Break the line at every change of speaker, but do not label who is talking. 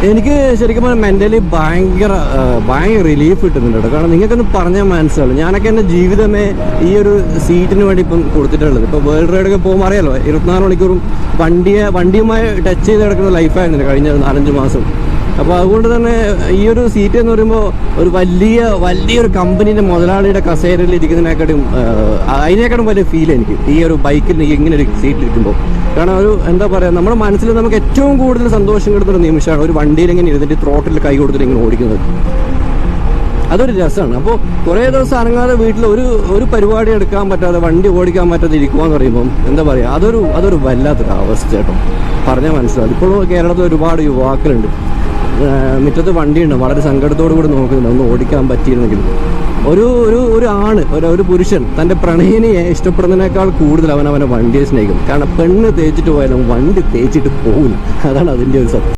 എനിക്ക് ശരിക്കും പറഞ്ഞാൽ മെൻ്റലി ഭയങ്കര റിലീഫ് കിട്ടുന്നുണ്ട് കേട്ടോ. കാരണം നിങ്ങൾക്കൊന്ന് പറഞ്ഞാൽ മനസ്സിലാവും. ഞാനൊക്കെ എൻ്റെ ജീവിതമേ ഈ ഒരു സീറ്റിന് വേണ്ടി ഇപ്പം കൊടുത്തിട്ടുള്ളത്. ഇപ്പോൾ വേൾഡ് റൈഡൊക്കെ പോകുമ്പോൾ അറിയാലോ, 24 മണിക്കൂറും വണ്ടിയുമായി ടച്ച് ചെയ്ത് കിടക്കുന്ന ലൈഫായിരുന്നു കഴിഞ്ഞ 4-5 മാസം. അപ്പോൾ അതുകൊണ്ട് തന്നെ ഈ ഒരു സീറ്റ് എന്ന് പറയുമ്പോൾ ഒരു വലിയൊരു കമ്പനീൻ്റെ മുതലാളിയുടെ കസേരയിൽ ഇരിക്കുന്നതിനേക്കാളും അതിനേക്കാളും വലിയ ഫീൽ എനിക്ക് ഈ ഒരു ബൈക്കിൽ ഇങ്ങനെ ഒരു സീറ്റിലിരിക്കുമ്പോൾ. കാരണം ഒരു എന്താ പറയുക, നമ്മുടെ മനസ്സിൽ നമുക്ക് ഏറ്റവും കൂടുതൽ സന്തോഷം കിട്ടുന്നൊരു നിമിഷമാണ് ഒരു വണ്ടിയിൽ ഇങ്ങനെ ഇരുന്നിട്ട് ത്രോട്ടിൽ കൈ കൊടുത്തിട്ട് ഇങ്ങനെ ഓടിക്കുന്നത്. അതൊരു രസമാണ്. അപ്പോൾ കുറേ ദിവസം അനങ്ങാതെ വീട്ടിൽ ഒരു പരിപാടി എടുക്കാൻ പറ്റാതെ, വണ്ടി ഓടിക്കാൻ പറ്റാതെ ഇരിക്കുക എന്ന് പറയുമ്പം എന്താ പറയുക, അതൊരു വല്ലാത്തൊരു അവസ്ഥ കേട്ടോ. പറഞ്ഞാൽ മനസ്സിലാവും. ഇപ്പോഴും കേരളത്തിൽ ഒരുപാട് യുവാക്കളുണ്ട്, മുറ്റത്ത് വണ്ടിയുണ്ട്, വളരെ സങ്കടത്തോടു കൂടി നോക്കുന്നുണ്ട് ഒന്ന് ഓടിക്കാൻ പറ്റിയിരുന്നെങ്കിൽ. ഒരു പുരുഷൻ തൻ്റെ പ്രണയിനിയെ ഇഷ്ടപ്പെടുന്നതിനേക്കാൾ കൂടുതൽ അവനെ വണ്ടിയെ സ്നേഹിക്കും. കാരണം പെണ്ണ് തേച്ചിട്ട് പോയാലും വണ്ടി തേച്ചിട്ട് പോകില്ല. അതാണ് അതിൻ്റെ ഒരു സത്യം.